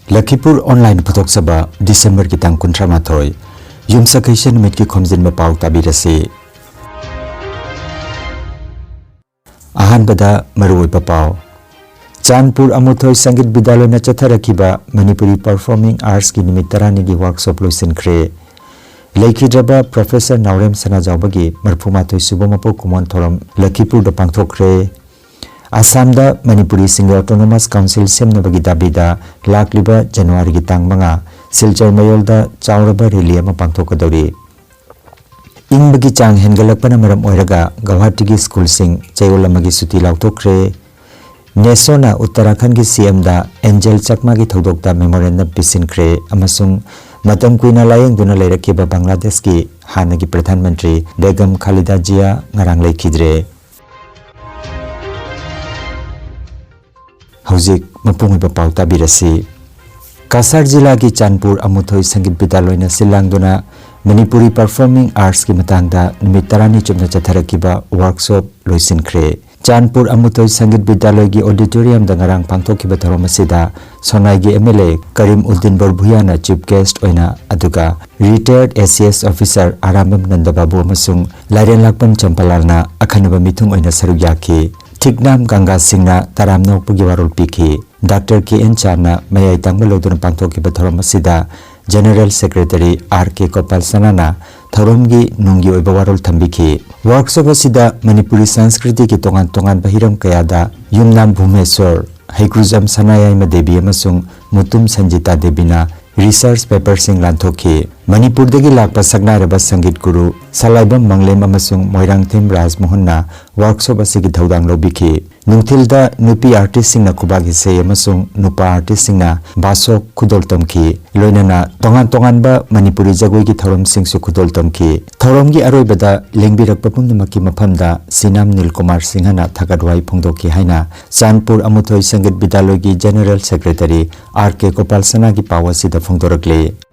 Lakhipur Online Putok Saba December Kitang Kuntramathoi Yum Sakation Mitki Khomjinba Pao Tabirasi Ahan Bada Marui Pao Chanpur Amuthoi Sangit Bidalo na Chatharakiba Manipuri Performing Arts ki Nimitarani gi workshop loisin kre Laikhidraba Professor Naurem Sanajawbagi Marphumathoi Subomapo Kumon Thoram Lakhipur da Pangthokre Assamda Manipuri Single Autonomous Council semnabagi dabida lakliba January gi tang manga Silchar Mayolda Chauraba Rally ama pangthokadori Ingbagi chang hengalakpana maram oiraga Guwahati gi school sing chayolamagi suti lauthokre Nesona Uttarakhand gi CM da Angel Chakma gi thodokta memorandum pisinkre amasung matam kuina layeng duna leirakiba Bangladesh gi hanagi Pradhan Mantri Begum Khalida Jia ngarang laikhidre Hauzik mapungiba pau tabirasi Kasar Jila ki Chanpur Amuthoi Sangit Bidaloy na silangduna Manipuri Performing Arts ki matangda numit 10 chumna chatharakiba workshop loisinkre Chanpur Amuthoi Sangit Bidaloy gi auditorium da ngarang pangthokiba thoramasida Sonai gi MLA Karim Uddin Borbhuya na chief guest oina aduga retired ACS officer Arambam Nandababu amasung Lairen Lakpan Champalal na akhanaba mithung oina saruk yaki Tignam Ganga Singna Taram Nokpugi Warul Piki Dr. K.N. Charna Mayai Tangbalodun Pangthoki Bathoramasida General Secretary R.K. Kopal Sanana Tharumgi Nungi Oiba Warul Thambiki Workshop asida Manipuri Sanskriti ki tongan bahiram kayada Yumnam Bhumeswar Haikruzam Sanayai Madebi amasung Mutum Sanjita Debina research paper sing lanthoki Manipur dagi lakpa sagnaraba sangit guru Salaibam Manglem amasung Moirang Thim Raj Mohanna workshop asigi thodang lobiki Nungthilda nupi artist singna khubagi se amasung nupa artist singna basok khudol tomki loinana tongan ba Manipuri jagoi gi thorom singsu khudol tomki thorom gi aroi bada lengbirak papumnamaki maphamda Sinam Nilkumar Singhana thagadwai phongdoki haina Chanpur Amuthoi Sangit Bidaloy gi General Secretary R.K. Kopal Sana gi pawasida phongdorakle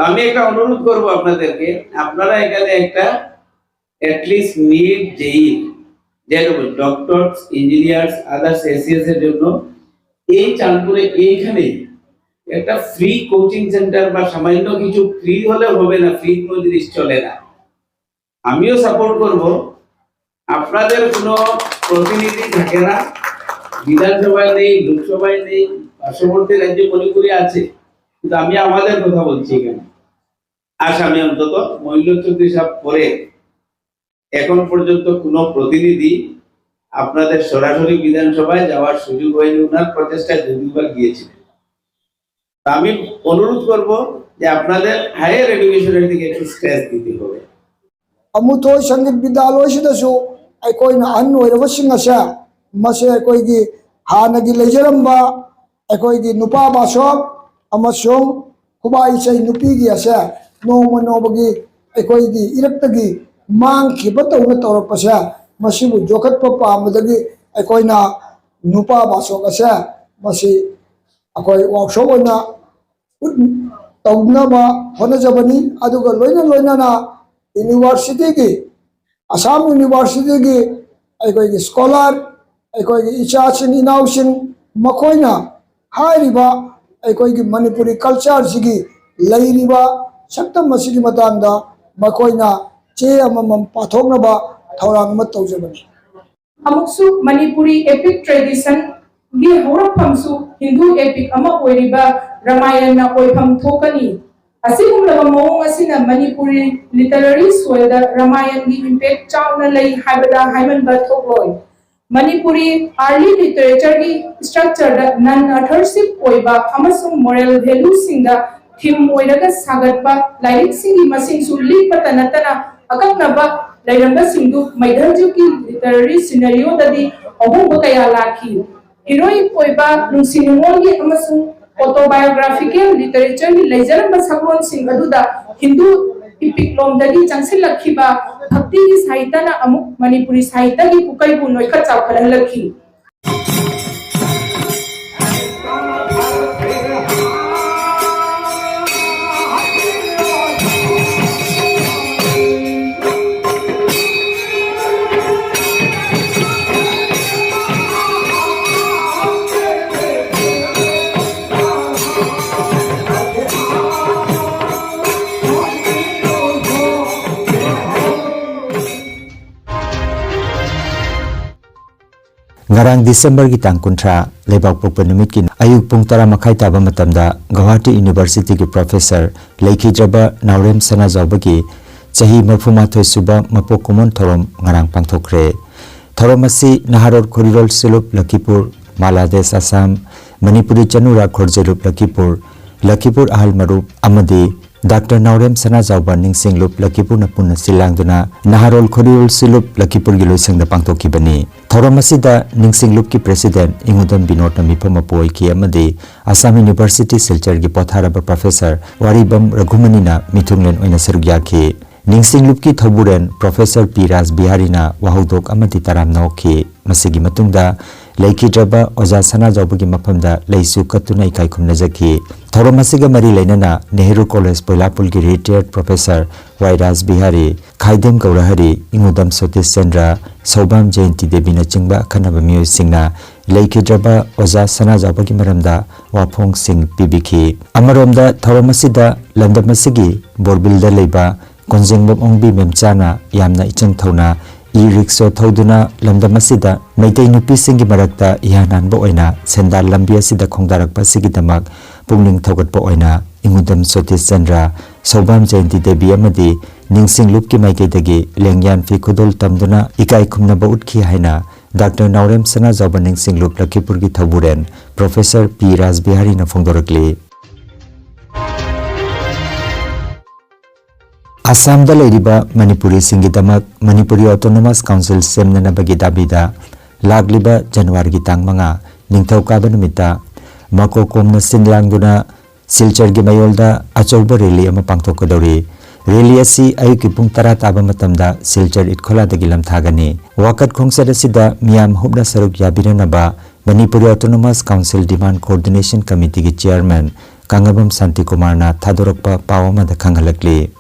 আমি একটা অনুরোধ করব আপনাদেরকে আপনারা এখানে একটা at least mid day যেরকম doctors engineers others ACS এর জন্য এই চাঁদপুরে এইখানে একটা ফ্রি কোচিং সেন্টার বা সামান্য কিছু ফ্রি হলে হবে না ফ্রি কোনো জিনিস চলে না আমিও সাপোর্ট করব আপনাদের কোনো প্রতিনিধি থাকে না বিধানসভায় নেই লোকসভায় নেই পার্শ্ববর্তী রাজ্যে মণিপুরে আছে কিন্তু আমি আমাদের কথা বলছি এখানে আসামে অন্তত মহিলা চৌধুরী সাহেব পরে এখন পর্যন্ত কোনো প্রতিনিধি আপনাদের সরাসরি বিধানসভায় যাওয়ার সুযোগ হয়নি ওনার প্রচেষ্টায় দুবার গিয়েছিলেন আমি অনুরোধ করব যে আপনাদের হায়ার এডুকেশনের দিকে একটু স্ট্রেস দিতে হবে Amuthoi Sangit Bidaloy sidasu aikoina an oirabasing asa mase aikoigi hanagi lejaramba aikoigi nupa basok amasung kubai sai nupi gi asa nobagi aikoigi iraktagi mang khibato na torapasa masibu jokat papa amadagi aikoina nupa basok asa masi akoi workshop na tawna hona jabani aduga loina na University ki Assam University ki aikoigi scholar aikoigi ichachin inausin makoina hairiba aikoigi Manipuri culture sigi lairiba saktam masigi matanda makoina che amamam pathoknaba thorang ma tawjabani amuksu Manipuri epic tradition gi horaphamsu Hindu epic ama oiriba Ramayana oipham thokani asigumlaba mawong asina Manipuri literary soil Ramayana gi impact chawna lay haibada haimanba thokloi Manipuri early literature gi structure da non authorship oiba amasung moral values singa theme oiraga sagatpa lyrics singi masing su likpa tanatana akaknaba ꯂꯩꯔꯝꯕꯁꯤꯡꯗꯨ ꯃꯩꯙꯔꯖꯨꯒꯤ literary ꯁꯤꯅꯥꯔꯤꯑꯣꯗꯗꯤ ꯑꯍꯣꯡꯕ ꯀꯌꯥ ꯂꯥꯛꯈꯤ꯫ ꯍꯤꯔꯣꯏꯛ ꯑꯣꯏꯕ ꯅꯨꯡꯁꯤ ꯅꯨꯡꯉꯣꯜꯒꯤ ꯑꯃꯁꯨꯡ ꯑꯣꯇꯣꯕꯥꯏꯑꯣꯒ꯭ꯔꯥꯐꯤꯀꯦꯜ ꯂꯤꯇꯔꯦꯆꯔꯒꯤ ꯂꯩꯖꯔꯝꯕ ꯁꯛꯂꯣꯟꯁꯤꯡ ꯑꯗꯨꯗ ꯍꯤꯟꯗꯨ ꯏꯄꯤꯛ ꯂꯣꯝꯗꯒꯤ ꯆꯪꯁꯤꯜꯂꯛꯈꯤꯕ ꯚꯛꯇꯤꯒꯤ ꯁꯥꯍꯤꯇ꯭ꯌꯅ ꯑꯃꯨꯛ Manipuri ꯁꯥꯍꯤꯇ꯭ꯌꯒꯤ ꯄꯨꯀꯩꯕꯨ ꯅꯣꯏꯈꯠ ꯆꯥꯎꯈꯠꯍꯜꯂꯛꯈꯤ꯫ ngarang December gi tang kuntra lebak pokpa numit ki ayuk pung 10 makhai taba matamda Guwahati University ki professor Lakhidraba Naurem Sanajawba ki chahi 38 suba mapok komon thorom ngarang pangthokre thorom asi Naharor Khorirol Silup Lakhipur Bangladesh Assam Manipuri Chanura Khorjerup Lakhipur Ahal Marup amadi Dr. Naurem Sanajawba Ningsinglup Lakhipur na punna silangduna Naharol Khorirol Silup Lakhipur gi loisangda pangthokibani thorom asida Ningsinglup ki president Ingudam Binod na mipamapoi ki amadi Assam University Silchar gi potharaba professor Waribam Raghumani na mithunglen oina sarugyaki Ningsinglup ki thoburen professor P. Raj Bihari na wahodok amadi taram nauki masigi matungda Lakhidraba Oja Sanajawba gi maphamda leisu katuna ikai khumnajaki thorom asiga mari leinana Nehru College Poilapul gi retired professor Y. Raj Bihari Khaidem Gaurahari Ingudam Sotish Chandra Saubam Jayanti Devi na chingba khanaba miyoi singna Lakhidraba Oja Sanajawba gi maramda wafong sing pibiki amaromda thorom asida landam asigi borbilda leiba konjengbam ongbi memchana yamna ichang thona e-rickshaw thauduna lamdam asida maitei nupi singi marakta ihananba oina sendal lambi asida khongdarakpa sigidamak pungning thogatpa oina Ingudam Sotish Chandra Saubam Jayanti Devi amadi Ningsinglup ki maikeidagi lengyan fi khudol tamduna ikai khumnaba utkhi haina Dr. Naurem Sanajawba Ningsinglup Lakhipur gi thoburen Professor P. Raj Bihari na phongdorakli Assam da leiriba Manipuri singidamak Manipuri Autonomous Council semnanabagi dabida lagliba January gi tang 5 ningthaukaaba numita makokomna sinlangduna Silchar gi mayolda achauba rally ama pangthokadori rally asi ayuki pung 10 taba matamda Silchar Itkola dagi lamthagani wakat khongsat asida miyam hubna saruk yabiranaba Manipuri Autonomous Council Demand Coordination Committee gi chairman Kangabam Santi Kumar na thadorokpa pawama da khangalakli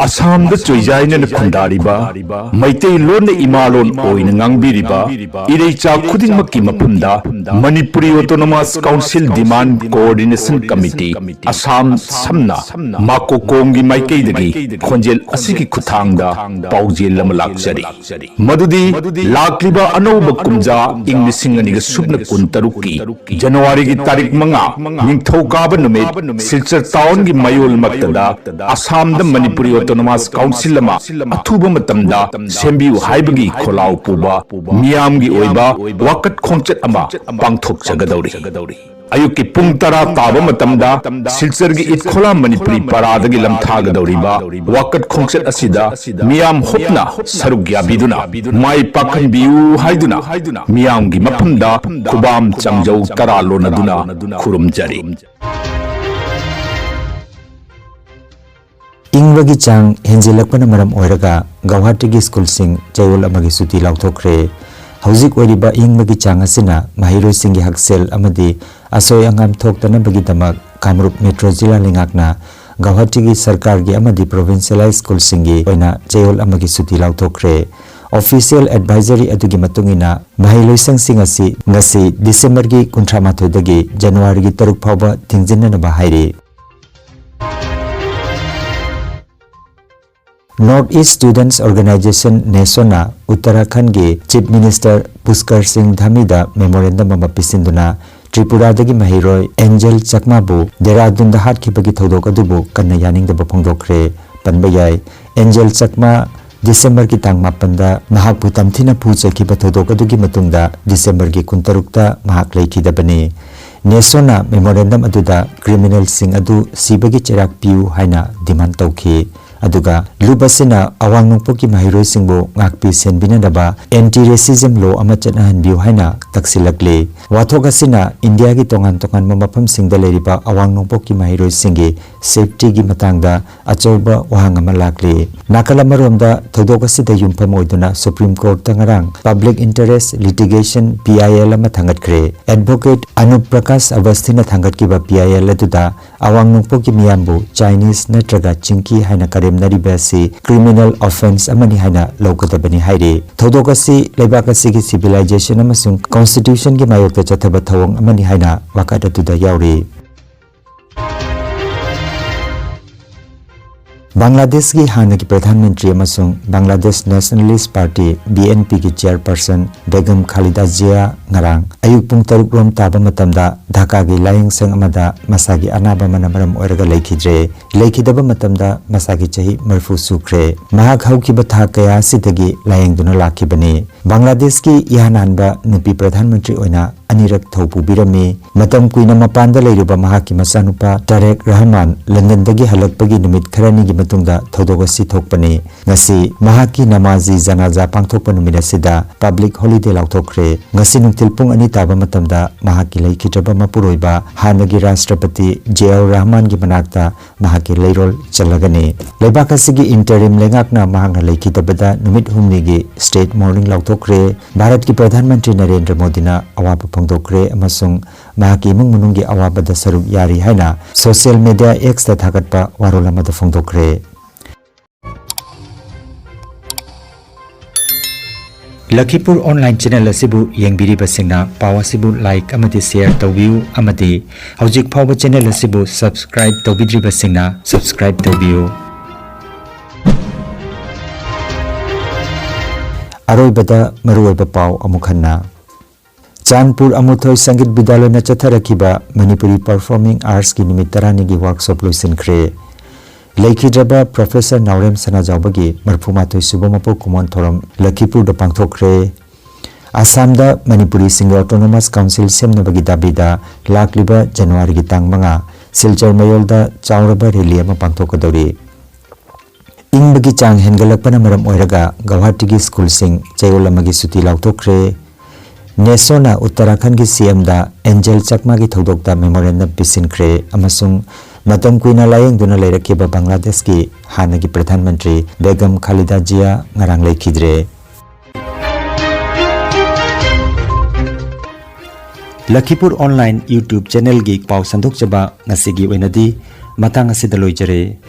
Assam da choijaina na khundariba maitei lon imalon oina ngangbiriba ireicha khudingmakki mapumda Manipuri Autonomous Council Demand Coordination Committee Assam samna makokonggi maikeidagi khonjel asigi khuthangda paujel lama lakjari madudi lakliba anauba kumja inglisingani subna kuntaruki January gi tarik 5 ningthokaba numit Silchar town gi mayol maktada Assam da Manipuri Autonomous Council lama athuba matamda sembiu haibagi kholau puba miyamgi oiba wakat khongchat ama pangthok chagadauri ayuki pung 10 taba matamda Silchar gi Itkola Manipuri paradagi lamthagadauriba wakat khongchat asida miyam hopna sarugya biduna mai pakhan biu haiduna miyamgi maphamda khubam changjau taralona duna khurumjari Ingwagi chang henjilakpana maram oiraga Guwahati gi school sing chayol amagi suti lauthokre hauzik oiriba ingwagi chang asina mahiroi singi haksel amadi asoi angam thoktana bagi damak Kamrup Metro Jilla lingakna Guwahati gi sarkar gi amadi provincialized school singi oina chayol amagi suti lauthokre official advisory adugi matungina mahiloi sang asi ngasi December gi 38 dagi January gi 3 phawba thingjinnana ba hairi North East Students Organization Nesona Uttarakhand gi Chief Minister Puskar Singh Dhamida memorandum ama pisinduna Tripura dagi mahiroi Angel Chakma bu Dehradun da hatkibagi thodok adubu kanna yaningdaba phongdokre panbayai Angel Chakma December ki tang 8 da mahak pu tamthina phu chakiba thodok adugi matungda December ki 13 da mahak leikidabani Nesona memorandum aduda criminal sing adu sibagi cherak piu haina demand tawki aduga lubasina awang nungpoki mahiroi singbo ngakpi senbinadaba anti racism law ama chatnahan biu haina taksilakle wathok asina India gi tongan mafam singda leriba awang nungpoki mahiroi singi safety gi matangda achauba wahang ama lakle nakala maromda thodok asida yumpham oiduna Supreme Court tangarang public interest litigation PIL ama thangatkre advocate Anup Prakash Avasthina thangatkiba PIL aduda awang nungpoki miyambu Chinese natraga chingki haina karemnari basi criminal offense amani haina lawkatabani haire thodok asi leibak asigi civilization amasung constitution gi mayokta chathaba thawang amani haina wakata tuda yauri Bangladesh की हाना की प्रधानमंत्री अमसुंग Bangladesh Nationalist Party BNP की chairperson बेगम खालिदा जिया ngarang ayuk pung taruk rom taba matamda Dhaka की lying संग अमदा मसागी अनाबा मनमरम ओरगा लेखिदबा matamda मसागी चाही मरफू सुख्रे महाग हौकी बथा कया सिदगी lying दुना लाखिबनी Bangladesh की यहानानबा नुपी प्रधानमंत्री ओइना अनिरक थौपु बिरमी मतम कुइना मपानदा लेरिबा महाकी मसानुपा तारेक रहमान लंदन दगी हलकपगी निमित खरानी गी मतुंगदा थौदोगसी थोकपनी ngasi mahaki namazi janaza pangthokpa numida sida public holiday lauthokre ngasi nungtil pung ani taba matamda mahaki leikhitaba mapuroiba hanagi rashtrapati JR Rahman gi manakta mahaki leirol chalagani leibakasigi interim lengakna mahanga leikhitaba numit humni gi state morning lauthokre Bharat ki Pradhan Mantri Narendra Modi na awapa phongdokre amasung mahaki mung munungi awabada saruk yari haina social media X ta thagatpa warolamada phongdokre Lakhipur online channel asibu yengbiriba singna paw asibu like amati share tawbiu amati hojik phawba channel asibu subscribe tawbidriba singna subscribe tawbiu Aroibada maruoiba paw amukhanna Chandpur Amuthoi Sangit Bidaloy na chatharakiba Manipuri Performing Arts ki nimit tarani gi workshop loisinkhre Leikhidraba Professor Naurem Sanajawbagi Marphumathoi Subomapo Kumon Thoram Lakhipur da pangthokre Assam da Manipuri Single Autonomous Council semnabagi dabida lakliba January gi tang manga Silchar Mayol da Chauraba rally ama pangthokadori Ingbagi chang hengalakpana maram oiraga Guwahati gi school sing chayolamagi suti lauthokre Nesona Uttarakhand ki CM da Angel Chakma ki thodokta memorandum pisinkre amasung matam kuina layeng duna leirakiba Bangladesh ki hanagi Pradhan Mantri Begum Khalida Jia ngarang leikhidre Lakhipur online YouTube channel gi paw sandok chaba ngasigi oinadi matang asida loijare